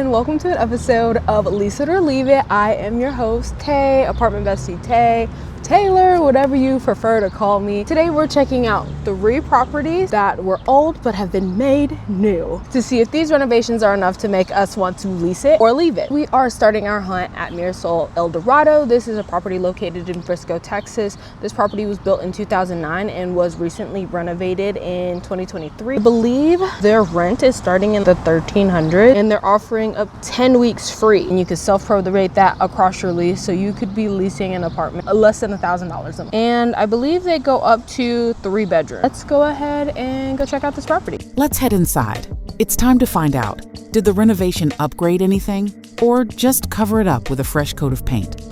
everyone, welcome to an episode of Lease It or Leave It. I am your host, Tay, apartment bestie Tay, Taylor, whatever you prefer to call me. Today we're checking out 3 properties that were old but have been made new to see if these renovations are enough to make us want to lease it or leave it. We are starting our hunt at Mirasol El Dorado. This is a property located in Frisco, Texas. This property was built in 2009 and was recently renovated in 2023. I believe their rent is starting in the $1,300 and they're offering up 10 weeks free, and you can self-prorate that across your lease, so you could be leasing an apartment less than $1,000 a month. And I believe they go up to 3 bedrooms. Let's go ahead and go check out this property. Let's head inside. It's time to find out, did the renovation upgrade anything or just cover it up with a fresh coat of paint?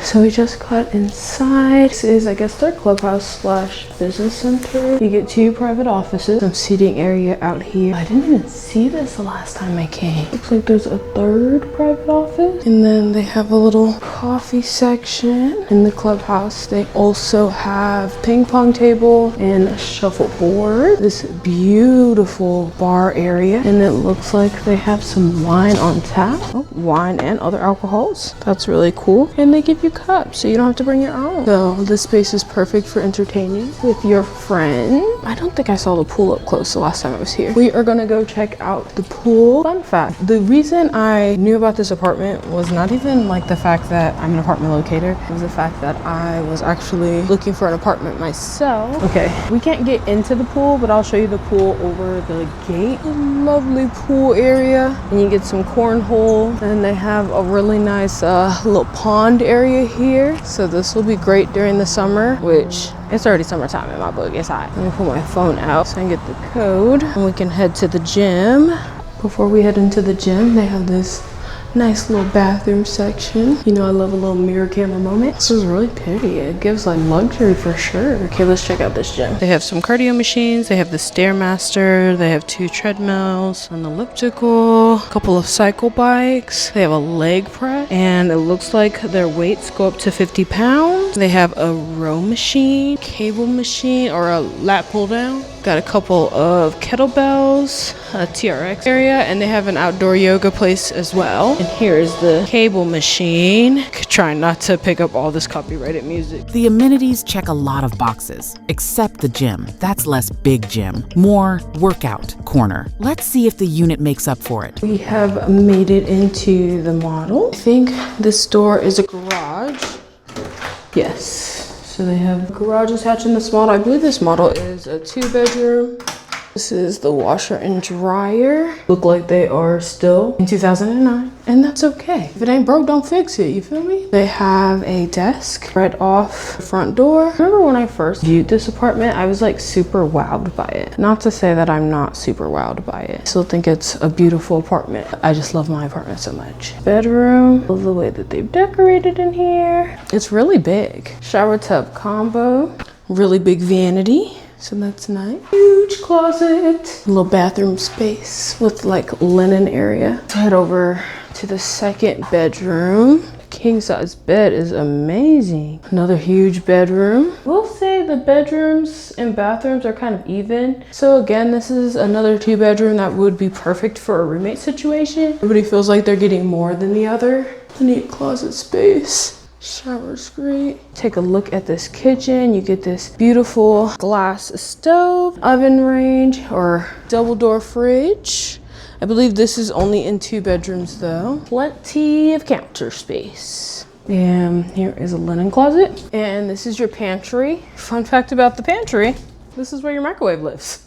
So we just got inside. This is, I guess, their clubhouse slash business center. You get 2 private offices, some seating area out here. I didn't even see this the last time I came. Looks like there's a 3rd private office. And then they have a little coffee section in the clubhouse. They also have ping pong table and a shuffleboard. This beautiful bar area. And it looks like they have some wine on tap. Oh, wine and other alcohols. That's really cool. And they give you cups, so you don't have to bring your own. So this space is perfect for entertaining with your friend. I don't think I saw the pool up close the last time I was here. We are gonna go check out the pool. Fun fact, the reason I knew about this apartment was not even like the fact that I'm an apartment locator. It was the fact that I was actually looking for an apartment myself. Okay, we can't get into the pool, but I'll show you the pool over the gate. A lovely pool area, and you get some cornhole, and they have a really nice little pond area here. So this will be great during the summer, which it's already summertime in my book. It's hot. Let me pull my phone out so I can get the code and we can head to the gym. Before we head into the gym, they have this nice little bathroom section. You know, I love a little mirror camera moment. This is really pretty. It gives like luxury for sure. Okay, let's check out this gym. They have some cardio machines. They have the Stairmaster. They have 2 treadmills, an elliptical, a couple of cycle bikes. They have a leg press, and it looks like their weights go up to 50 pounds. They have a row machine, cable machine, or a lat pull down. Got a couple of kettlebells, a TRX area, and they have an outdoor yoga place as well. And here's the cable machine. Trying not to pick up all this copyrighted music. The amenities check a lot of boxes, except the gym. That's less big gym, more workout corner. Let's see if the unit makes up for it. We have made it into the model. I think this door is a garage. Yes. So they have a garage attached in this model. I believe this model is a 2-bedroom. This is the washer and dryer. Look like they are still in 2009, and that's okay. If it ain't broke, don't fix it, you feel me? They have a desk right off the front door. I remember when I first viewed this apartment, I was like super wowed by it. Not to say that I'm not super wowed by it. I still think it's a beautiful apartment. I just love my apartment so much. Bedroom, love the way that they've decorated in here. It's really big. Shower tub combo, really big vanity. So that's nice. Huge closet. A little bathroom space with like linen area. Let's head over to the 2nd bedroom. King size bed is amazing. Another huge bedroom. We'll say the bedrooms and bathrooms are kind of even. So again, this is another 2-bedroom that would be perfect for a roommate situation. Everybody feels like they're getting more than the other. A neat closet space. Shower's great. Take a look at this kitchen. You get this beautiful glass stove, oven range, or double door fridge. I believe this is only in 2 bedrooms though. Plenty of counter space. And here is a linen closet. And this is your pantry. Fun fact about the pantry, this is where your microwave lives.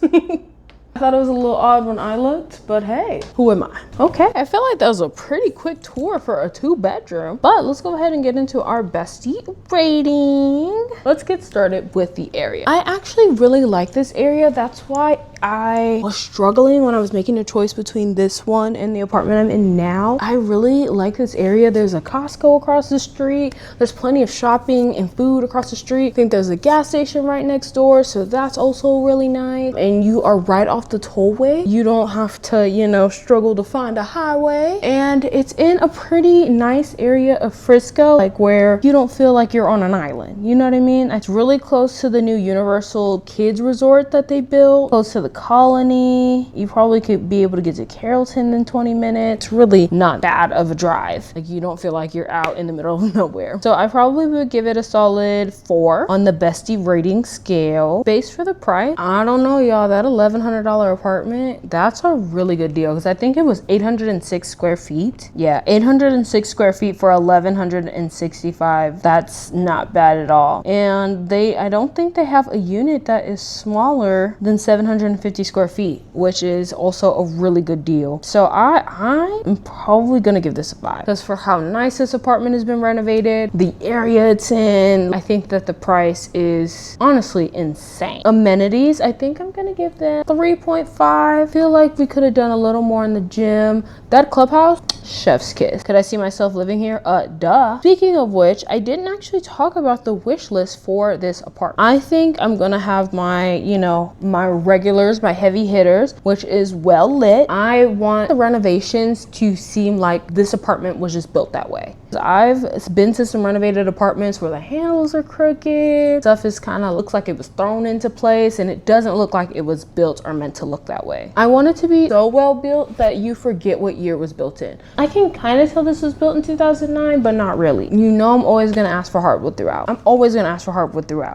I thought it was a little odd when I looked, but hey, who am I? Okay, I feel like that was a pretty quick tour for a 2-bedroom, but let's go ahead and get into our bestie rating. Let's get started with the area. I actually really like this area. That's why I was struggling when I was making a choice between this one and the apartment I'm in now. I really like this area. There's a Costco across the street. There's plenty of shopping and food across the street. I think there's a gas station right next door, so that's also really nice. And you are right off the tollway. You don't have to, you know, struggle to find behind a highway, and it's in a pretty nice area of Frisco, like where you don't feel like you're on an island. You know what I mean? It's really close to the new Universal Kids Resort that they built, close to the Colony. You probably could be able to get to Carrollton in 20 minutes. Really not bad of a drive. Like you don't feel like you're out in the middle of nowhere. So I probably would give it a solid 4 on the Bestie rating scale. Based for the price, I don't know, y'all, that $1,100 apartment, that's a really good deal because I think it was 806 square feet. Yeah, 806 square feet for 1,165. That's not bad at all. And I don't think they have a unit that is smaller than 750 square feet, which is also a really good deal. So I am probably gonna give this a 5 because for how nice this apartment has been renovated, the area it's in, I think that the price is honestly insane. Amenities, I think I'm gonna give them 3.5. Feel like we could have done a little more in the gym. That clubhouse, chef's kiss. Could I see myself living here? Duh. Speaking of which, I didn't actually talk about the wish list for this apartment. I think I'm gonna have my, you know, my regulars, my heavy hitters, which is well lit. I want the renovations to seem like this apartment was just built that way. I've been to some renovated apartments where the handles are crooked, stuff is kind of looks like it was thrown into place, and it doesn't look like it was built or meant to look that way. I want it to be so well built that you forget what year it was built in. I can kind of tell this was built in 2009, but not really. You know, I'm always gonna ask for hardwood throughout.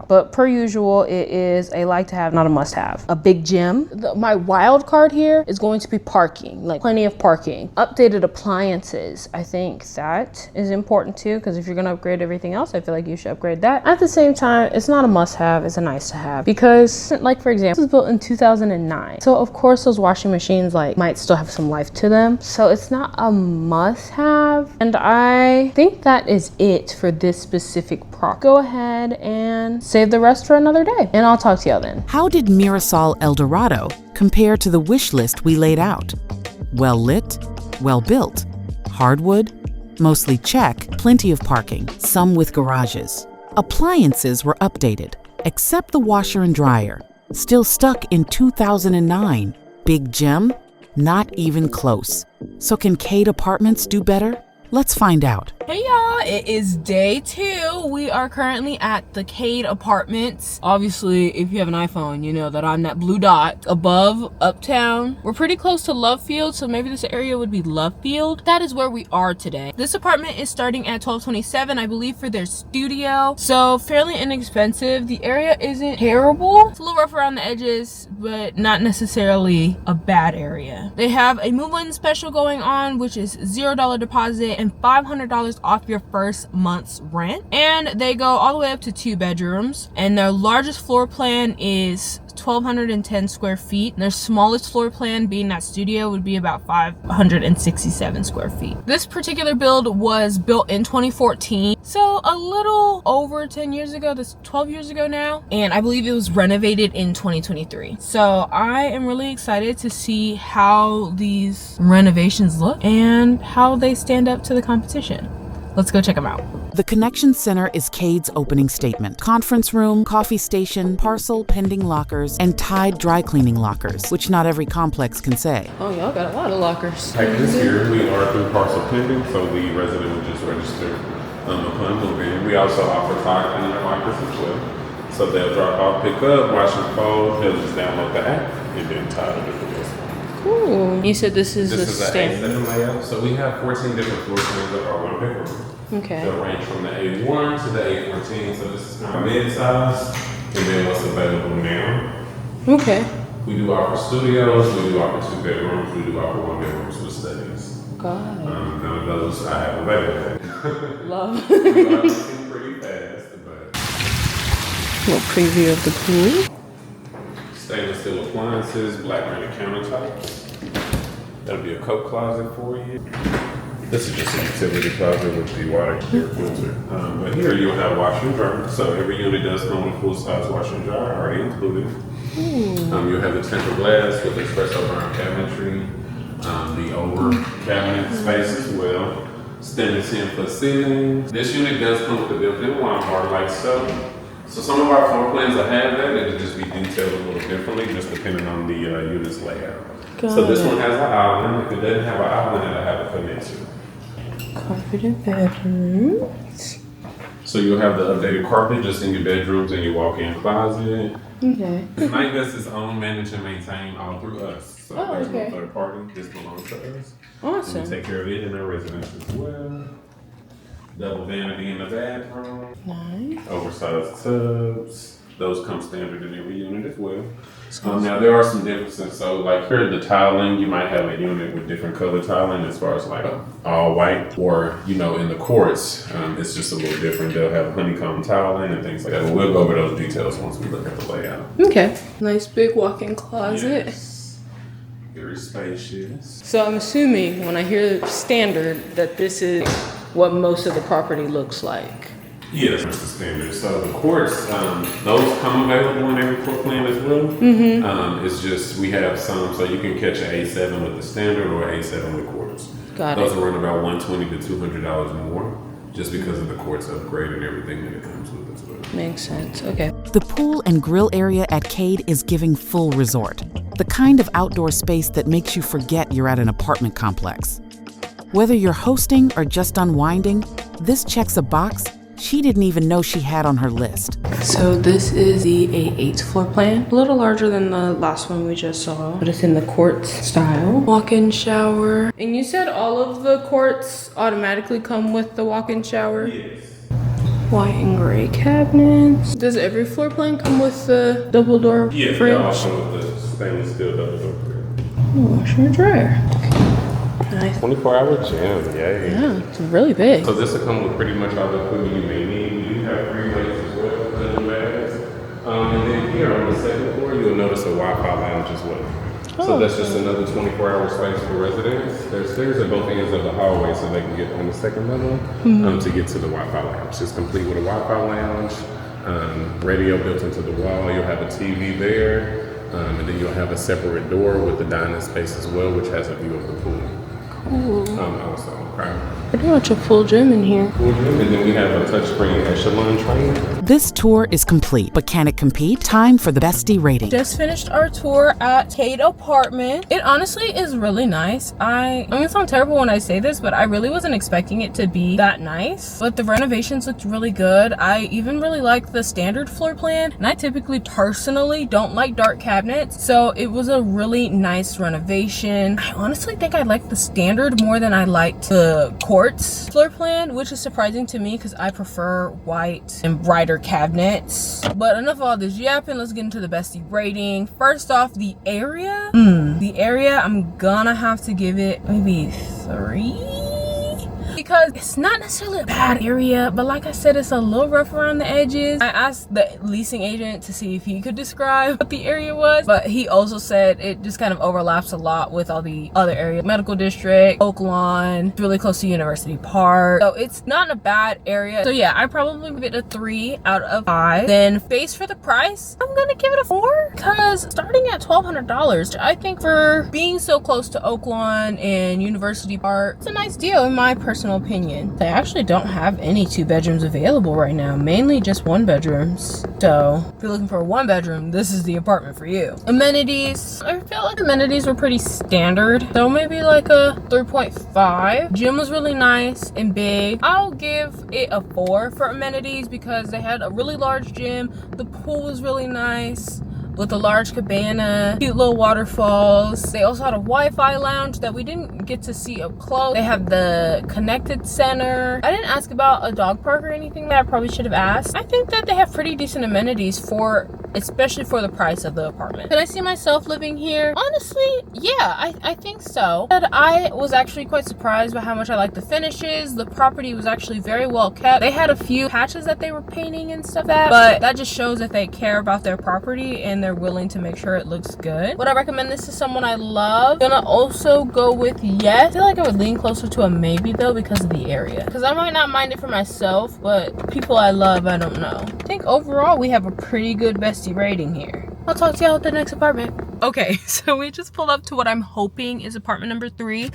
But per usual, it is a like to have, not a must have. A big gym. My wild card here is going to be parking, like plenty of parking. Updated appliances. I think that is important too, because if you're gonna upgrade everything else, I feel like you should upgrade that. At the same time, it's not a must have, it's a nice to have, because like for example, this was built in 2009. So of course those washing machines like might still have some life to them. So it's not a must have. And I think that is it for this specific prop. Go ahead and save the rest for another day, and I'll talk to y'all then. How did Mirasol El Dorado compare to the wish list we laid out? Well lit, well built, hardwood, mostly check, plenty of parking, some with garages. Appliances were updated, except the washer and dryer, still stuck in 2009. Big gem? Not even close. So can Kade Apartments do better? Let's find out. Hey y'all, it is day 2. We are currently at the Kade Apartments. Obviously, if you have an iPhone, you know that I'm that blue dot above Uptown. We're pretty close to Love Field, so maybe this area would be Love Field. That is where we are today. This apartment is starting at $1,227, I believe, for their studio. So fairly inexpensive. The area isn't terrible. It's a little rough around the edges, but not necessarily a bad area. They have a move-in special going on, which is $0 deposit and $500 off your first month's rent, and they go all the way up to 2 bedrooms, and their largest floor plan is 1,210 square feet, and their smallest floor plan, being that studio, would be about 567 square feet. This particular build was built in 2014, so a little over 10 years ago. That's 12 years ago now, and I believe it was renovated in 2023. So I am really excited to see how these renovations look and how they stand up to the competition. Let's go check them out. The Connection Center is Kade's opening statement. Conference room, coffee station, parcel pending lockers, and Tide dry cleaning lockers, which not every complex can say. Oh, y'all got a lot of lockers. This here, we are through parcel pending, so the resident would just register upon moving. We also offer Tide cleaning lockers as well. So they'll drop off, pick up, wash and fold, they'll just download the app, and then Tide will do the rest. Ooh. You said this is the standard. This is an 8-7 layout, so we have 14 different floor plans of our one bedroom. Okay. They'll range from the A1 to the A14, so this is kind of mid-size, and then what's available now. Okay. We do offer studios, we do offer 2 bedrooms, we do offer 1 bedrooms with studies. Got it. None of those I have available. Love. We are looking pretty fast, but Little preview of the pool. stainless steel appliances, black granite countertops. That'll be a coat closet for you. This is just a utility closet with the water clear filter. But here you'll have washer and dryer. So every unit does come with a full-size washer and dryer already included. You'll have the tempered glass with espresso burn cabinetry, the over cabinet space as well. Standing 10-foot ceiling. This unit does come with a built-in wine bar like so. So some of our floor plans will have that. It'll just be detailed a little differently, just depending on the unit's layout. So this one has an island. If it doesn't have an island, it'll have a connection. Carpeted bedrooms. So you'll have the updated carpet just in your bedrooms and your walk-in closet. Okay. Night Vest is owned, managed, and maintained all through us. So there's no third party. This belongs to us. Awesome. And we take care of it in our residence as well. Double vanity in the bathroom. Nice. Oversized tubs. Those come standard in every unit as well. Now there are some differences. So like here, the tiling, you might have a unit with different color tiling as far as like all white, or you know, in the courts, it's just a little different. They'll have honeycomb tiling and things like that. But we'll go over those details once we look at the layout. Okay. Nice big walk-in closet. Yes. Very spacious. So I'm assuming when I hear standard that this is what most of the property looks like. Yes, that's the standard. So the courts, those come available in every court plan as well. It's just we have some, so you can catch an A7 with the standard or A7 with quarters. Got Those it. are run about $120 to $200 more, just because of the courts upgrade and everything that it comes with as well. Makes sense. Okay. The pool and grill area at Kade is giving full resort, the kind of outdoor space that makes you forget you're at an apartment complex. Whether you're hosting or just unwinding, this checks a box she didn't even know she had on her list. So this is the A8 floor plan. A little larger than the last one we just saw, but it's in the quartz style. Walk-in shower. And you said all of the quartz automatically come with the walk-in shower? Yes. White and gray cabinets. Does every floor plan come with the double door Yeah, fridge? they all come with the stainless steel double door fridge. Washer and dryer. Nice. 24-hour gym, yay. Yeah, it's really big. So this will come with pretty much all the equipment you may need. We do have free weights as well, cleaning bags. And then here on the second floor, you'll notice a Wi-Fi lounge as well. So that's just another 24-hour space for residents. There's stairs at both ends of the hallway so they can get on the second level to get to the Wi-Fi lounge. It's complete with a Wi-Fi lounge, radio built into the wall. You'll have a TV there. And then you'll have a separate door with the dining space as well, which has a view of the pool. Cool. Also, okay. Pretty much a full gym in here. Pool gym, and then we have a touchscreen echelon trainer. This tour is complete, but can it compete? Time for the Bestie rating. Just finished our tour at Kade Apartments. It honestly is really nice. I mean, it sounds terrible when I say this, but I really wasn't expecting it to be that nice. But the renovations looked really good. I even really like the standard floor plan, and I typically personally don't like dark cabinets, so it was a really nice renovation. I honestly think I like the standard more than I liked the quartz floor plan, which is surprising to me because I prefer white and brighter cabinets. But enough of all this yapping, let's get into the Bestie rating. First off, the area. The area, I'm gonna have to give it maybe 3. Because it's not necessarily a bad area, but like I said, it's a little rough around the edges. I asked the leasing agent to see if he could describe what the area was, but he also said it just kind of overlaps a lot with all the other areas. Medical District, Oak Lawn, really close to University Park. So it's not a bad area. So yeah, I probably give it a 3 out of 5. Then face for the price, I'm gonna give it a 4. Because starting at $1,200, I think for being so close to Oak Lawn and University Park, it's a nice deal in my personal opinion. They actually don't have any 2 bedrooms available right now, mainly just 1 bedrooms. So if you're looking for a 1 bedroom, this is the apartment for you. Amenities, I feel like amenities were pretty standard, so maybe like a 3.5. Gym was really nice and big. I'll give it a 4 for amenities because they had a really large gym. The pool was really nice with a large cabana, cute little waterfalls. They also had a Wi-Fi lounge that we didn't get to see up close. They have the connected center. I didn't ask about a dog park or anything that I probably should have asked. I think that they have pretty decent amenities especially for the price of the apartment. Could I see myself living here? Honestly, yeah, I think so. But I was actually quite surprised by how much I liked the finishes. The property was actually very well kept. They had a few patches that they were painting and stuff but that just shows that they care about their property and they're willing to make sure it looks good. Would I recommend this to someone I love? Gonna also go with yes. I feel like I would lean closer to a maybe though because of the area. Because I might not mind it for myself, but people I love, I don't know. I think overall we have a pretty good Bestie rating here. I'll talk to y'all at the next apartment. Okay, so we just pulled up to what I'm hoping is apartment number 3,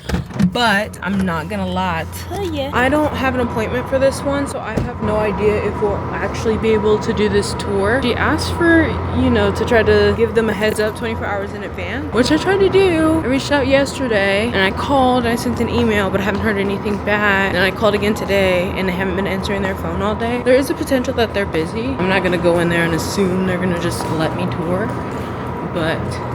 but I'm not gonna lie to you, I don't have an appointment for this one, so I have no idea if we'll actually be able to do this tour. She asked for, you know, to try to give them a heads up 24 hours in advance, which I tried to do. I reached out yesterday and I called, I sent an email, but I haven't heard anything back. And I called again today and they haven't been answering their phone all day. There is a potential that they're busy. I'm not gonna go in there and assume they're gonna just let me tour, but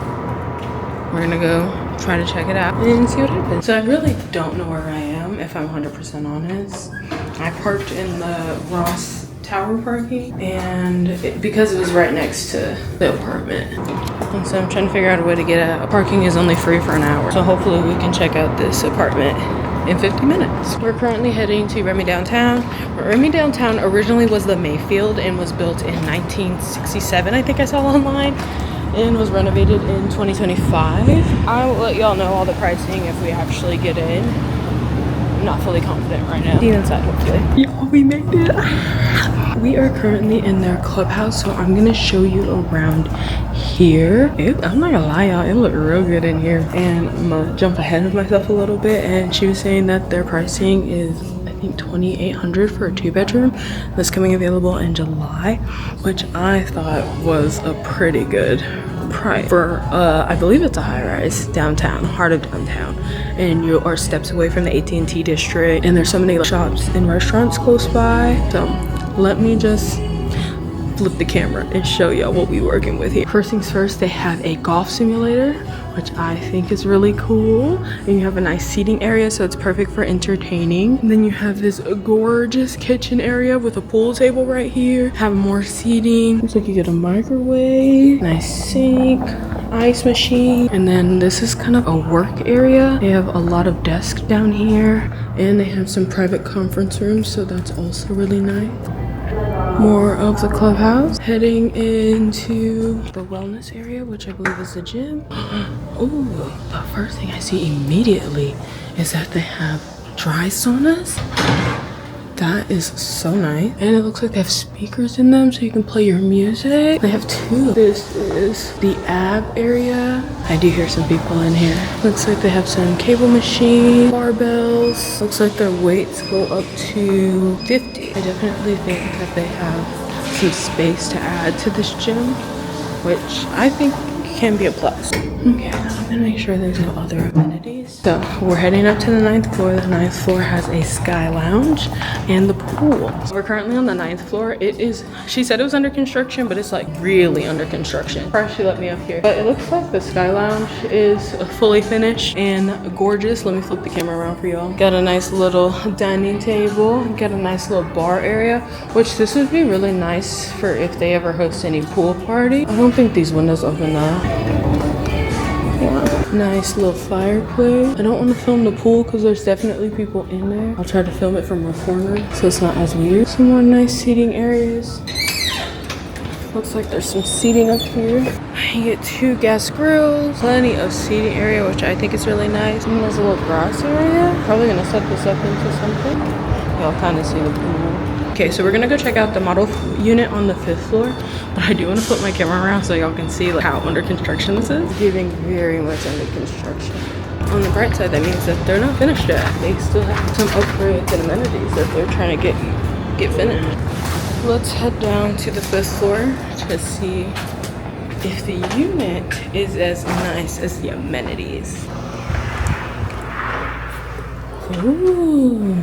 we're gonna go try to check it out and see what happens. So I really don't know where I am, if I'm 100% honest. I parked in the Ross Tower parking, and because it was right next to the apartment. And so I'm trying to figure out a way to get out. Parking is only free for an hour. So hopefully we can check out this apartment in 50 minutes. We're currently heading to Remi Downtown. Remi Downtown originally was the Mayfield and was built in 1967, I think I saw online, and was renovated in 2025. I will let y'all know all the pricing if we actually get in. I'm not fully confident right now. See you inside, hopefully. Y'all, we made it. We are currently in their clubhouse, so I'm gonna show you around here. I'm not gonna lie, y'all, it looked real good in here. And I'm gonna jump ahead of myself a little bit, and she was saying that their pricing is, I think, $2,800 for a 2-bedroom that's coming available in July, which I thought was a pretty good price for I believe it's a high-rise downtown, heart of downtown, and you are steps away from the AT&T district, and there's so many shops and restaurants close by. So let me just flip the camera and show y'all what we're working with here. First things first, they have a golf simulator, which I think is really cool. And you have a nice seating area, so it's perfect for entertaining. And then you have this gorgeous kitchen area with a pool table right here. Have more seating. Looks like you get a microwave, nice sink, ice machine. And then this is kind of a work area. They have a lot of desks down here, and they have some private conference rooms, so that's also really nice. More of the clubhouse. Heading into the wellness area, which I believe is the gym. Oh, the first thing I see immediately is that they have dry saunas. That is so nice. And it looks like they have speakers in them so you can play your music. They have 2. This is the ab area. I do hear some people in here. Looks like they have some cable machine, barbells. Looks like their weights go up to 50. I definitely think that they have some space to add to this gym, which I think can be a plus. Okay, I'm gonna make sure there's no other amenities. So we're heading up to the 9th floor. The 9th floor has a sky lounge and the pool. So we're currently on the 9th floor. It is, she said it was under construction, but it's like really under construction. First, she let me up here. But it looks like the sky lounge is fully finished and gorgeous. Let me flip the camera around for y'all. Got a nice little dining table. Got a nice little bar area, which this would be really nice for if they ever host any pool party. I don't think these windows open though. Nice little fireplace. I don't want to film the pool because there's definitely people in there. I'll try to film it from a corner so it's not as weird. Some more nice seating areas. Looks like there's some seating up here. You get 2 gas grills, plenty of seating area, which I think is really nice. And there's a little grass area. Probably gonna set this up into something. Y'all kind of see the pool. Okay, so we're gonna go check out the model unit on the 5th floor, but I do want to flip my camera around so y'all can see like how under construction this is. Giving very much under construction. On the bright side, that means that they're not finished yet. They still have some upgrades and amenities that they're trying to get finished. Let's head down to the 5th floor to see if the unit is as nice as the amenities. Ooh.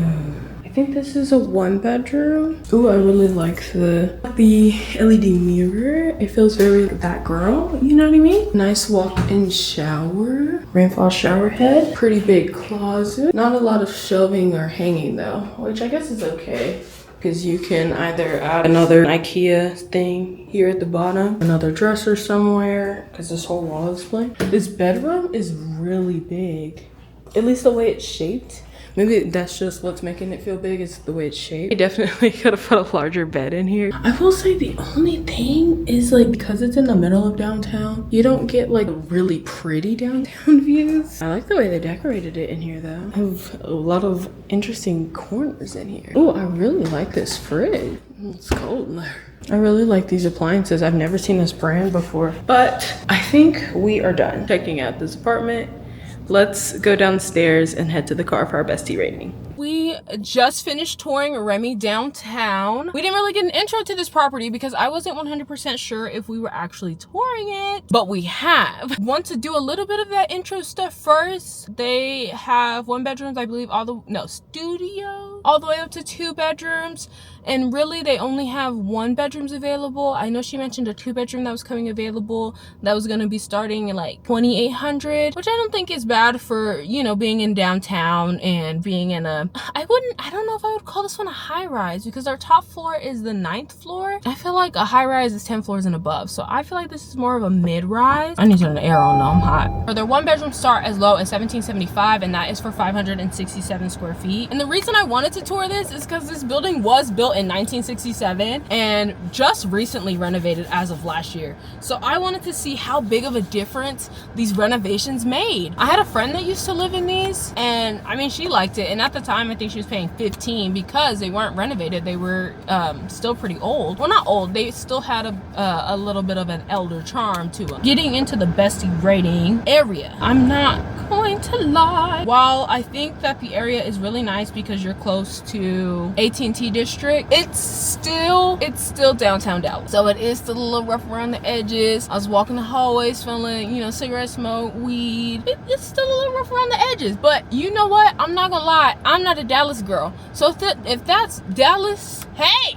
I think this is a 1-bedroom. Ooh, I really like the LED mirror. It feels very that girl, you know what I mean? Nice walk-in shower, rainfall shower head, pretty big closet. Not a lot of shelving or hanging though, which I guess is okay because you can either add another IKEA thing here at the bottom, another dresser somewhere, because this whole wall is blank. This bedroom is really big, at least the way it's shaped. Maybe that's just what's making it feel big, is the way it's shaped. I definitely could have put a larger bed in here. I will say the only thing is like, because it's in the middle of downtown, you don't get like really pretty downtown views. I like the way they decorated it in here though. I have a lot of interesting corners in here. Oh, I really like this fridge. It's cold in there. I really like these appliances. I've never seen this brand before, but I think we are done checking out this apartment. Let's go downstairs and head to the car for our bestie rating. We just finished touring Remi Downtown. We didn't really get an intro to this property because I wasn't 100% sure if we were actually touring it, but we have. Want to do a little bit of that intro stuff first. They have 1 bedrooms, I believe, studio, all the way up to 2 bedrooms. And really, they only have 1 bedrooms available. I know she mentioned a 2 bedroom that was coming available that was gonna be starting at like $2,800, which I don't think is bad for, you know, being in downtown and being in a, I don't know if I would call this one a high rise because our top floor is the 9th floor. I feel like a high rise is 10 floors and above. So I feel like this is more of a mid rise. I need to turn the air on though, I'm hot. For their 1 bedroom start as low as $1,775, and that is for 567 square feet. And the reason I wanted to tour this is because this building was built in 1967 and just recently renovated as of last year. So I wanted to see how big of a difference these renovations made. I had a friend that used to live in these, and I mean, she liked it. And at the time, I think she was paying $15 because they weren't renovated. They were still pretty old. Well, not old. They still had a little bit of an elder charm to them. Getting into the bestie rating area, I'm not going to lie. While I think that the area is really nice because you're close to AT&T District, it's still downtown Dallas. So it is still a little rough around the edges. I was walking the hallways smelling, you know, cigarette smoke, weed. It's still a little rough around the edges. But you know what? I'm not gonna lie. I'm not a Dallas girl. So if that's Dallas, hey,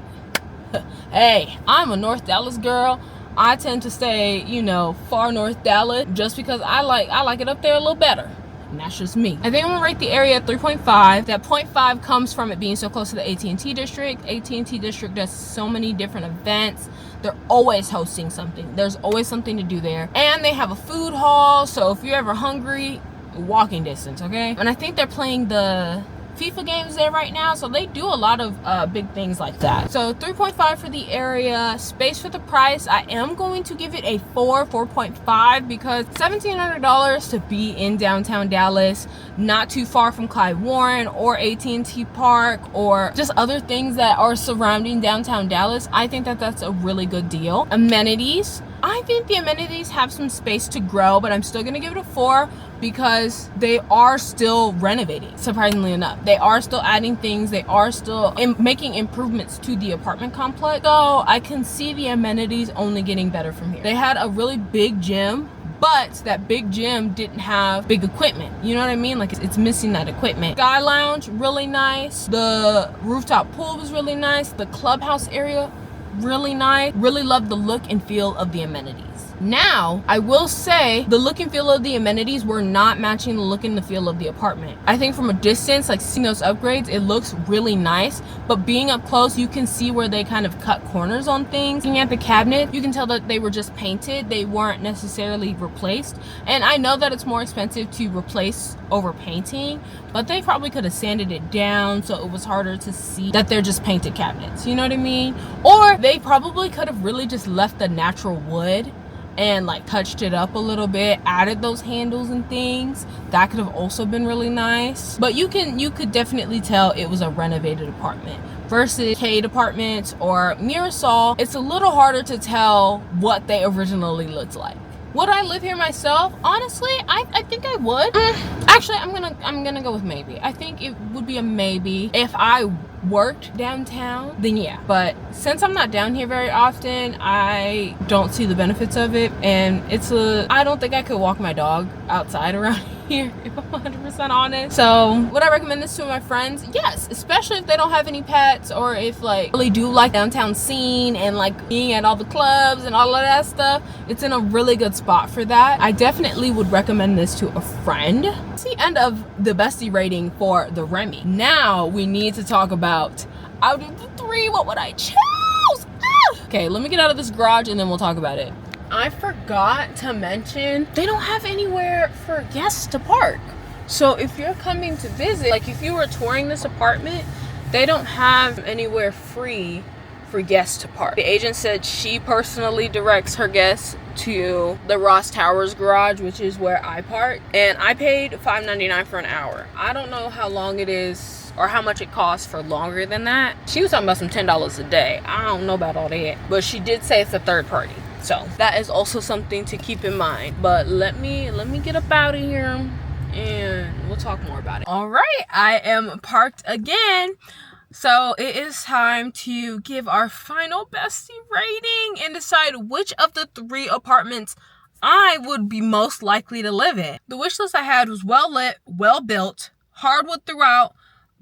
hey, I'm a North Dallas girl. I tend to stay, you know, far North Dallas just because I like it up there a little better. And that's just me. I think I'm gonna rate the area at 3.5. That 0.5 comes from it being so close to the AT&T District. AT&T District does so many different events. They're always hosting something. There's always something to do there. And they have a food hall, so if you're ever hungry, walking distance, okay? And I think they're playing the FIFA games there right now, so they do a lot of big things like that. So 3.5 for the area. Space for the price, I am going to give it a 4.5 because $1,700 to be in downtown Dallas, not too far from Clyde Warren or AT&T Park or just other things that are surrounding downtown Dallas. I think that that's a really good deal. Amenities, I think the amenities have some space to grow, but I'm still gonna give it a 4 because they are still renovating, surprisingly enough. They are still adding things. They are still making improvements to the apartment complex. So I can see the amenities only getting better from here. They had a really big gym, but that big gym didn't have big equipment. You know what I mean? Like it's missing that equipment. Sky Lounge, really nice. The rooftop pool was really nice. The clubhouse area, really nice. Really love the look and feel of the amenities. Now, I will say the look and feel of the amenities were not matching the look and the feel of the apartment. I think from a distance, like seeing those upgrades, it looks really nice, but being up close, you can see where they kind of cut corners on things. Looking at the cabinet, you can tell that they were just painted. They weren't necessarily replaced. And I know that it's more expensive to replace over painting, but they probably could have sanded it down so it was harder to see that they're just painted cabinets. You know what I mean? Or they probably could have really just left the natural wood and like touched it up a little bit, added those handles and things. That could have also been really nice. But you could definitely tell it was a renovated apartment. Versus Kade Apartments or Mirasol, it's a little harder to tell what they originally looked like. Would I live here myself? Honestly, I think I would. Actually, I'm gonna go with maybe. I think it would be a maybe. If I worked downtown, then yeah. But since I'm not down here very often, I don't see the benefits of it. And I don't think I could walk my dog outside around here, if I'm 100% honest. So would I recommend this to my friends? Yes, especially if they don't have any pets, or if like really do like downtown scene and like being at all the clubs and all of that stuff. It's in a really good spot for that. I definitely would recommend this to a friend. It's the end of the bestie rating for the Remi. Now we need to talk about, out of the 3, what would I choose? Okay, let me get out of this garage and then we'll talk about it. I forgot to mention, they don't have anywhere for guests to park. So if you're coming to visit, like if you were touring this apartment, they don't have anywhere free for guests to park. The agent said she personally directs her guests to the Ross Towers garage, which is where I park, and I paid $5.99 for an hour. I don't know how long it is or how much it costs for longer than that. She was talking about some $10 a day. I don't know about all that, but she did say it's a third party. So that is also something to keep in mind. But let me get up out of here and we'll talk more about it. All right, I am parked again. So it is time to give our final Bestie rating and decide which of the 3 apartments I would be most likely to live in. The wish list I had was well lit, well built, hardwood throughout,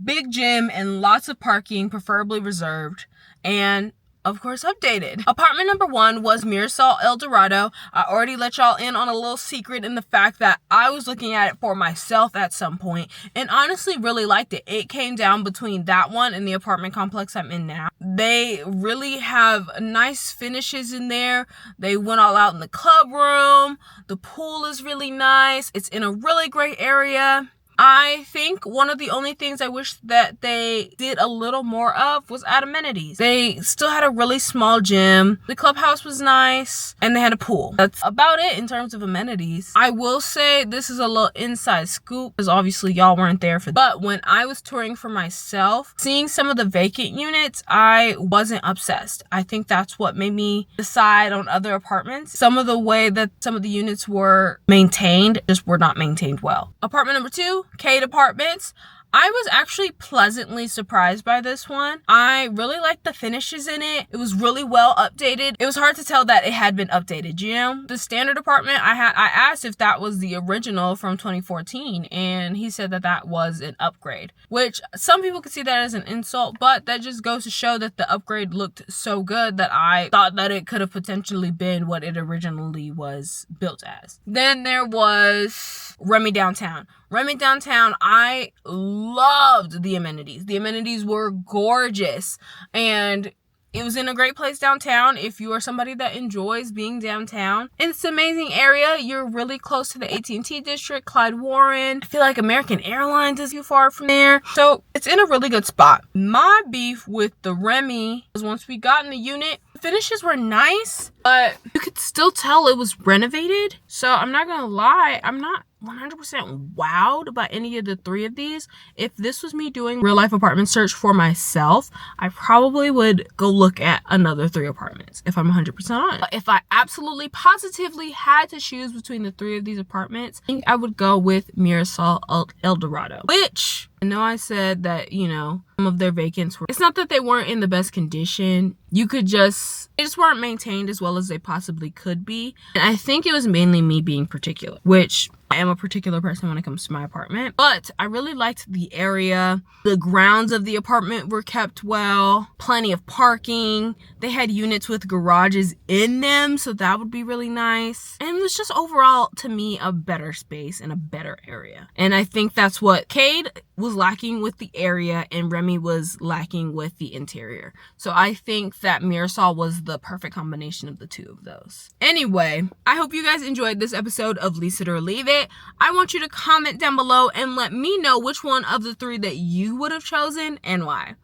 big gym, and lots of parking, preferably reserved, and of course updated. Apartment number 1 was Mirasol El Dorado. I already let y'all in on a little secret in the fact that I was looking at it for myself at some point and honestly really liked it. It came down between that one and the apartment complex I'm in now. They really have nice finishes in there. They went all out in the club room. The pool is really nice. It's in a really great area. I think one of the only things I wish that they did a little more of was add amenities. They still had a really small gym. The clubhouse was nice and they had a pool. That's about it in terms of amenities. I will say this is a little inside scoop because obviously y'all weren't there for that. But when I was touring for myself, seeing some of the vacant units, I wasn't obsessed. I think that's what made me decide on other apartments. Some of the way that some of the units were maintained just were not maintained well. Apartment number 2, Kade Apartments. I was actually pleasantly surprised by this one. I really liked the finishes in it. It was really well updated. It was hard to tell that it had been updated, you know? The standard apartment, I asked if that was the original from 2014, and he said that that was an upgrade, which some people could see that as an insult, but that just goes to show that the upgrade looked so good that I thought that it could have potentially been what it originally was built as. Then there was Remi Downtown. Remi Downtown, I loved the amenities. The amenities were gorgeous and it was in a great place downtown if you are somebody that enjoys being downtown. It's an amazing area. You're really close to the AT&T district, Clyde Warren. I feel like American Airlines is too far from there. So it's in a really good spot. My beef with the Remi was once we got in the unit, the finishes were nice, but you could still tell it was renovated. So I'm not gonna lie, I'm not 100% wowed by any of the 3 of these. If this was me doing real life apartment search for myself, I probably would go look at another 3 apartments if I'm 100% honest. But if I absolutely positively had to choose between the 3 of these apartments, I think I would go with Mirasol El Dorado, which I know I said that, you know, some of their vacants were, it's not that they weren't in the best condition. They just weren't maintained as well as they possibly could be. And I think it was mainly me being particular, which I am a particular person when it comes to my apartment. But I really liked the area. The grounds of the apartment were kept well. Plenty of parking. They had units with garages in them, so that would be really nice. And it was just overall, to me, a better space and a better area. And I think that's what Kade was lacking with the area and Remi was lacking with the interior. So I think that Mirasol was the perfect combination of the 2 of those. Anyway, I hope you guys enjoyed this episode of Lease It or Leave It. I want you to comment down below and let me know which one of the 3 that you would have chosen and why.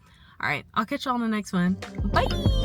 All right, I'll catch y'all in the next one. Bye.